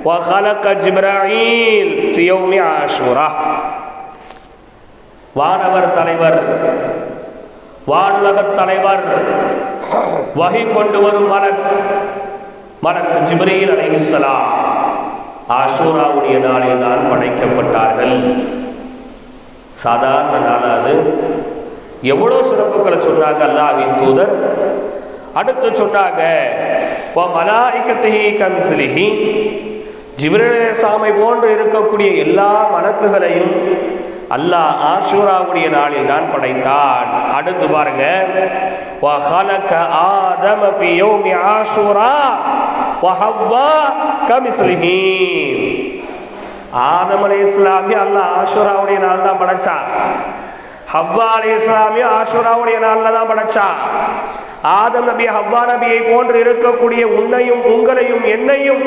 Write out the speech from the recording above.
وخلق جبرائيل في يوم عاشوراء. வானவர் தலைவர், வானுலகத் தலைவர், வஹி கொண்டு வரும் மலக்கு ஜிப்ரீல் அலைஹிஸ்ஸலாம் ஆஷூராவுடைய நாளில் தான் படைக்கப்பட்டார்கள். சாதாரண நாளாது. எவ்வளோ சிறப்புகளை சொன்னாங்க அல்லாஹ்வின் தூதர். அடுத்து சொன்னாங்க மலாயிகத்திஹி கமிஸ்லிஹி, ஜிப்ரீல் அலைஹிஸ்ஸலாமை போன்று இருக்கக்கூடிய எல்லா மலக்குகளையும் அல்லாஹ் ஆஷூராவுடைய நாளில் தான் படைத்தான். அடுத்து பாருங்க, وَخَلَقَ آدَمَ فِي يَوْمِ عَاشُورَاءَ وَحَوَّاءَ كَمِثْلِهِ. ஆதம் அலைஹிஸ்ஸலாமை அல்லாஹ் ஆஷூராவுடைய நாள் தான் படைச்சான். ஹவ்வா அலைஹிஸ்ஸலாமை ஆஷூராவுடைய நாள்ல தான் படைச்சான். ஆதம் நபி ஹவ்வா நபியை போன்று இருக்கக்கூடிய உன்னையும் உங்களையும் என்னையும்